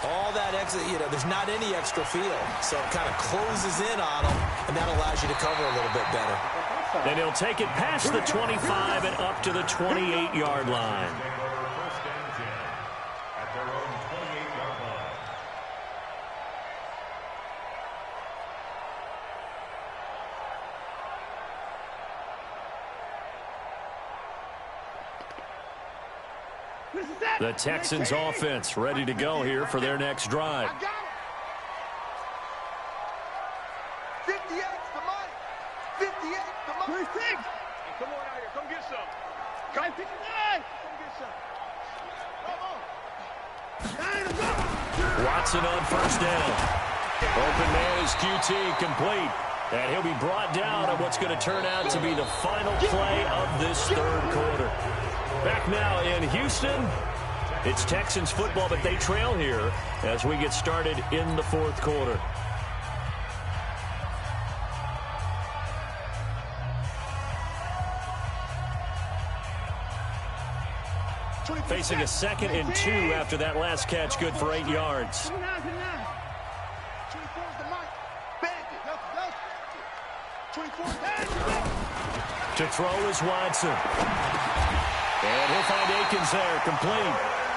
all that extra, there's not any extra field. So it kind of closes in on them, and that allows you to cover a little bit better. And he'll take it past the 25 and up to the 28-yard line. First and 10 at their own 28-yard line. The Texans offense ready to go here for their next drive. I got it. 58's the money. 58's the money. 26. Hey, come on out here. Come get some. Come 59. Come get some. Come on. Watson on first down. Open man is QT, complete. And he'll be brought down on what's going to turn out to be the final play of this third quarter. Back now in Houston. It's Texans football, but they trail here as we get started in the fourth quarter. Facing a 2nd and 2 after that last catch, good for 8 yards. 24's the mic. Bandit. 24's the To throw is Watson. And he'll find Akins there, complete.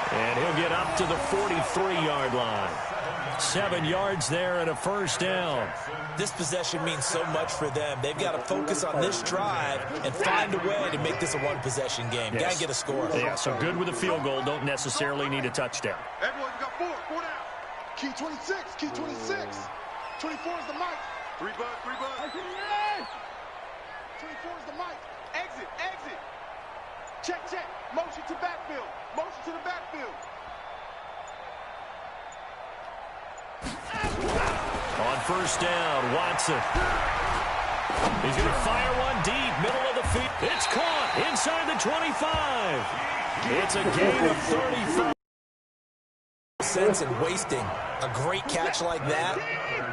And he'll get up to the 43-yard line. 7 yards there and a first down. This possession means so much for them. They've got to focus on this drive and find a way to make this a one-possession game. Yes. Got to get a score. Yeah, so good with a field goal. Don't necessarily need a touchdown. Everyone, you got 4 down. Key 26, key 26. 24's the mic. 3 bud, 3 bud. 24's the mic. Exit, exit. Check, check. Motion to backfield. Motion to the backfield. On first down, Watson. He's going to fire one deep, middle of the field. It's caught inside the 25. It's a gain of 35. Sense in wasting a great catch like that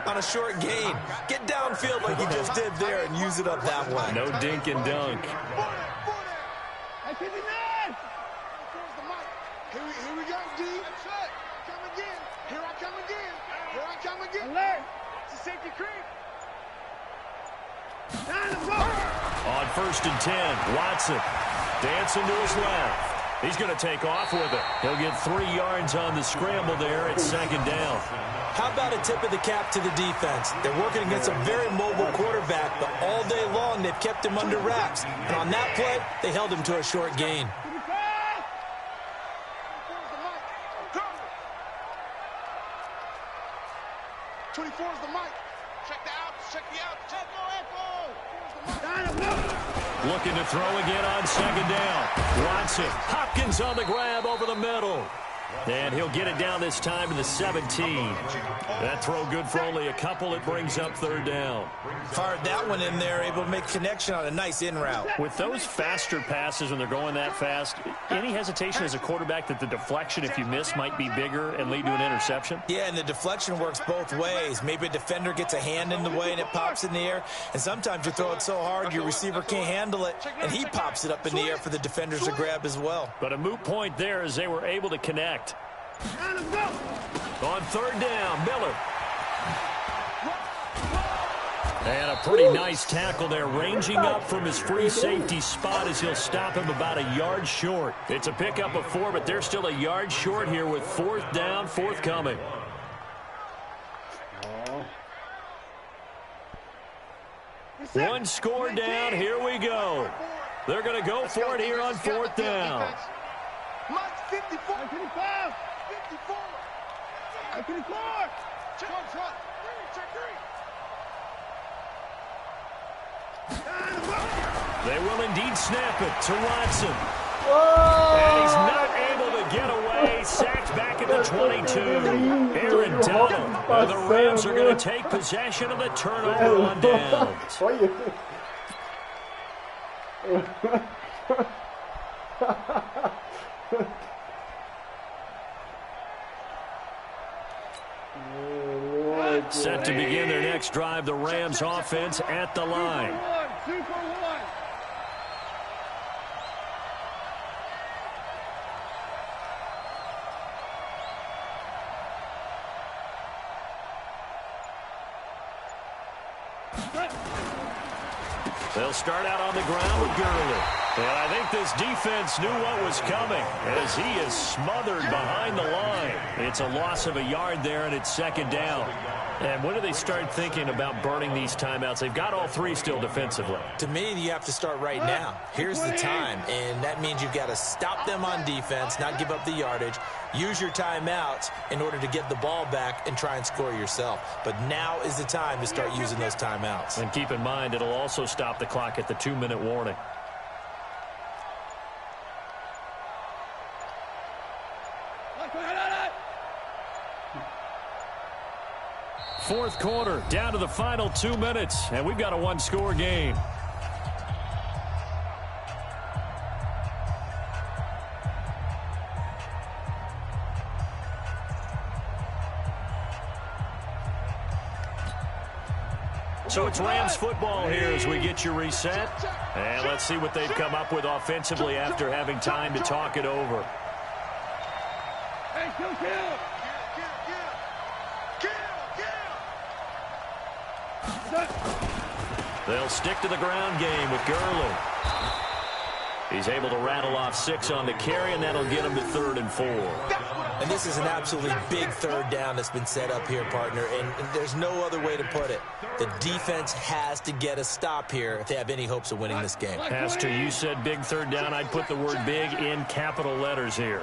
on a short gain. Get downfield like you just did there and use it up that way. No dink and dunk. Here we go, D. Come again. Here I come again. Here I come again. Alert. It's a safety creep. On first and 10, Watson dancing to his left. He's going to take off with it. He'll get 3 yards on the scramble there at 2nd down. How about a tip of the cap to the defense? They're working against a very mobile quarterback, but all day long they've kept him under wraps. And on that play, they held him to a short gain. 24's the mic. Check the outs. Check the outs. Check no echo. Looking to throw again on 2nd down. Watson. Hopkins on the grab over the middle. And he'll get it down this time to the 17. That throw good for only a couple. It brings up 3rd down. Fired that one in there, able to make connection on a nice in route. With those faster passes when they're going that fast, any hesitation as a quarterback that the deflection, if you miss, might be bigger and lead to an interception? Yeah, and the deflection works both ways. Maybe a defender gets a hand in the way and it pops in the air. And sometimes you throw it so hard your receiver can't handle it, and he pops it up in the air for the defenders to grab as well. But a moot point there as they were able to connect. On 3rd down, Miller. And a pretty nice tackle there, ranging up from his free safety spot as he'll stop him about a yard short. It's a pickup of 4, but they're still a yard short here with 4th down, forthcoming. One score down. Here we go. They're going to go for it here on fourth down. Mike 54. 55. 54. 54. Check three. They will indeed snap it to Watson. And he's not able to get away. Sacked back at the 22. Aaron Donald. And the Rams are going to take possession of the turnover on downs. Set to begin their next drive, the Rams offense at the line. 2 for 1. They'll start out on the ground with Gurley. And I think this defense knew what was coming as he is smothered behind the line. It's a loss of a yard there, and it's second down. And when do they start thinking about burning these timeouts? They've got all three still defensively. To me, you have to start right now. Here's the time, and that means you've got to stop them on defense, not give up the yardage, use your timeouts in order to get the ball back and try and score yourself. But now is the time to start using those timeouts. And keep in mind, it'll also stop the clock at the 2-minute warning. Fourth quarter, down to the final 2 minutes, and we've got a one-score game. So it's Rams football here as we get you reset. And let's see what they've come up with offensively after having time to talk it over. Hey, kill. They'll stick to the ground game with Gurley. He's able to rattle off 6 on the carry, and that'll get him to 3rd and 4. And this is an absolutely big third down that's been set up here, partner, and there's no other way to put it. The defense has to get a stop here if they have any hopes of winning this game. Has to. You said big third down. I'd put the word big in capital letters here.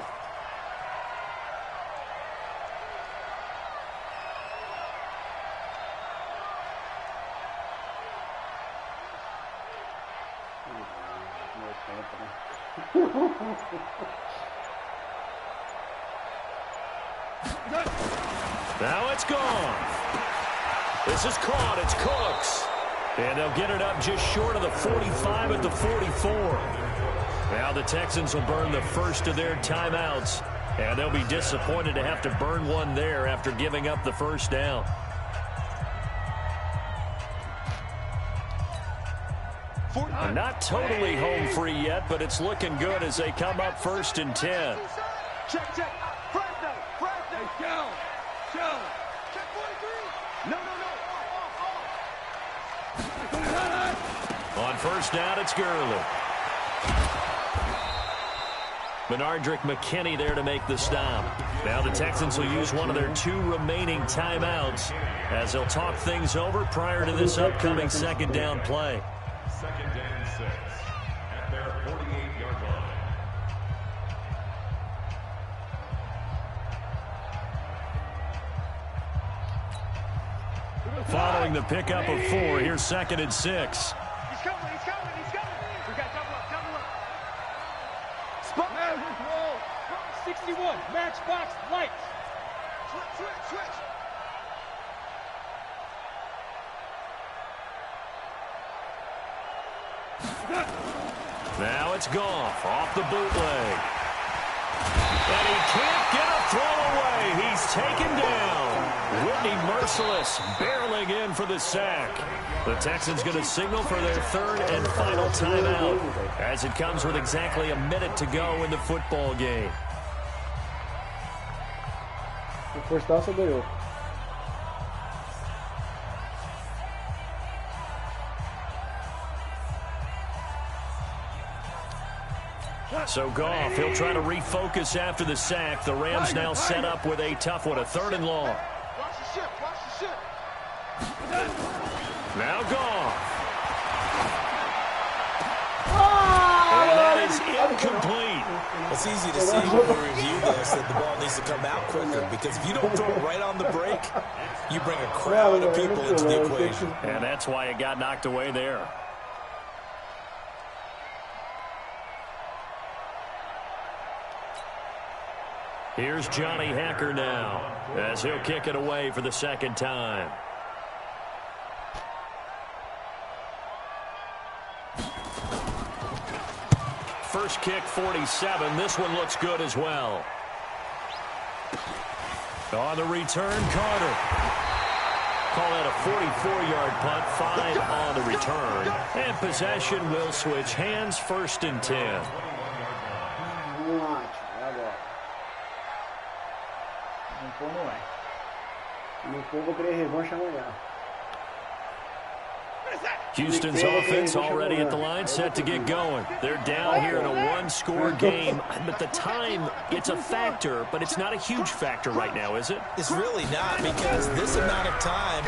Now it's gone. This is caught. It's Cooks. And they'll get it up just short of the 45 at the 44. Now the Texans will burn the first of their timeouts. And they'll be disappointed to have to burn one there after giving up the first down. And not totally home free yet, but it's looking good as they come up 1st and 10. Check. Fresno. Show. Check 43. No. On first down, it's Gurley. Benardrick McKinney there to make the stop. Now the Texans will use one of their 2 remaining timeouts as they'll talk things over prior to this upcoming second down play. 2nd and 6 at their 48-yard line. Following the pickup of 4, here's 2nd and 6. He's coming. We got double up. Spot. 61. Matchbox lights. Switch. Now it's Goff off the bootleg. And he can't get a throw away. He's taken down. Whitney Merciless barreling in for the sack. The Texans going to signal for their 3rd and final timeout as it comes with exactly a minute to go in the football game. O first down você ganhou. So Goff, he'll try to refocus after the sack. The Rams now set up with a tough one, a 3rd and long. Watch the ship. Now Goff. incomplete. It's easy to see when we review this that the ball needs to come out quicker, because if you don't throw it right on the break, you bring a crowd of people into the equation. And that's why it got knocked away there. Here's Johnny Hacker now, as he'll kick it away for the second time. First kick, 47. This one looks good as well. On the return, Carter. Call that a 44-yard punt, 5 on the return. And possession will switch hands, 1st and 10. Houston's offense already at the line, set to get going. They're down here in a one-score game, but the time, it's a factor, but it's not a huge factor right now, is it? It's really not, because this amount of time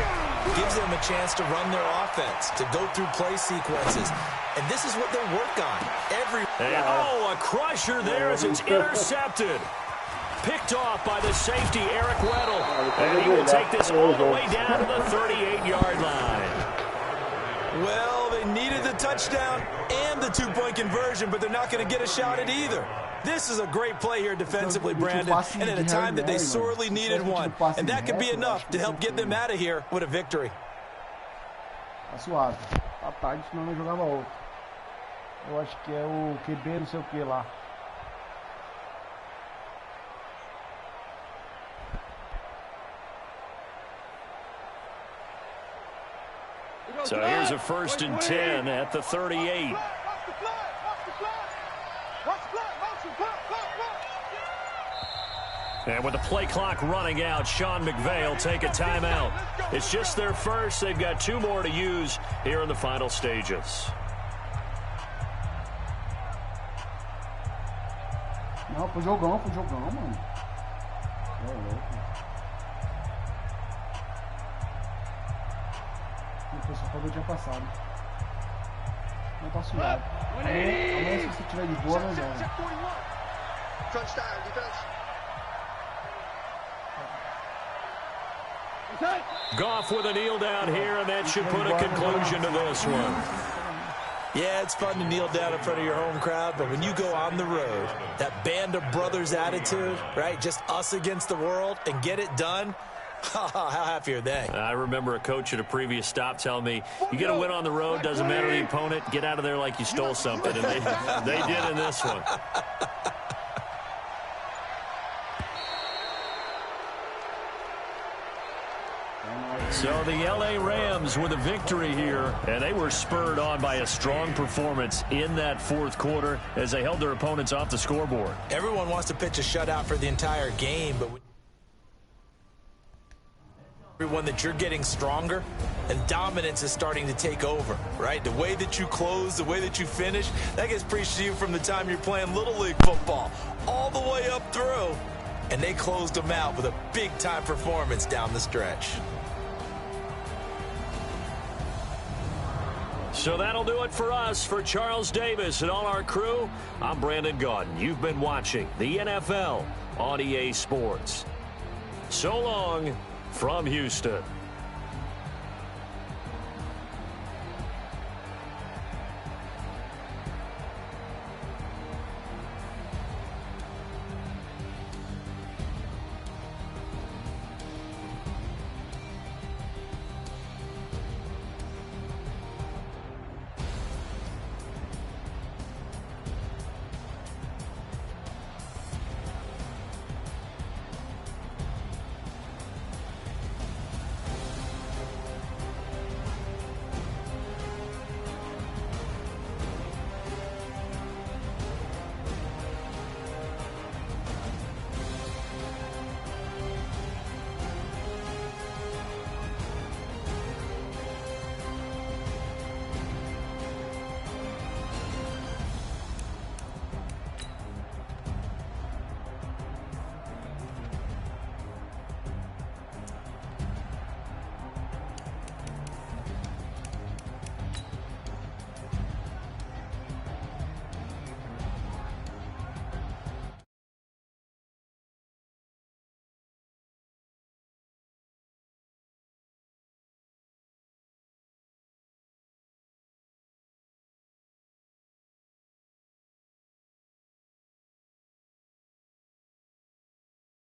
gives them a chance to run their offense, to go through play sequences. And this is what they'll work on. A crusher there as it's intercepted. Picked off by the safety, Eric Weddle. And he will take this all the way down to the 38-yard line. Well, they needed the touchdown and the two-point conversion, but they're not going to get a shot at either. This is a great play here defensively, Brandon, and at a time that they sorely needed one. And that could be enough to help get them out of here with a victory. Tá suave. Tá tarde, senão não jogava outro. Eu acho que é o QB, não sei o que lá. So here's a 1st and 10 at the 38. And with the play clock running out, Sean McVay will take a timeout. It's just their first. They've got 2 more to use here in the final stages. Não, pro jogão, mano. É louco. O só falou o dia passado. Não tá suado. Amanhã se você tiver de boa, não joga. Goff with a kneel down here, and that should put a conclusion to this one. Yeah, it's fun to kneel down in front of your home crowd, but when you go on the road, that band of brothers attitude, right, just us against the world, and get it done, how happy are they? I remember a coach at a previous stop telling me, you get a win on the road, doesn't matter the opponent, get out of there like you stole something, and they did in this one. So the L.A. Rams with a victory here, and they were spurred on by a strong performance in that 4th quarter as they held their opponents off the scoreboard. Everyone wants to pitch a shutout for the entire game, but everyone that you're getting stronger and dominance is starting to take over, right? The way that you close, the way that you finish, that gets preached to you from the time you're playing Little League football all the way up through, and they closed them out with a big-time performance down the stretch. So that'll do it for us. For Charles Davis and all our crew, I'm Brandon Gaudin. You've been watching the NFL on EA Sports. So long from Houston.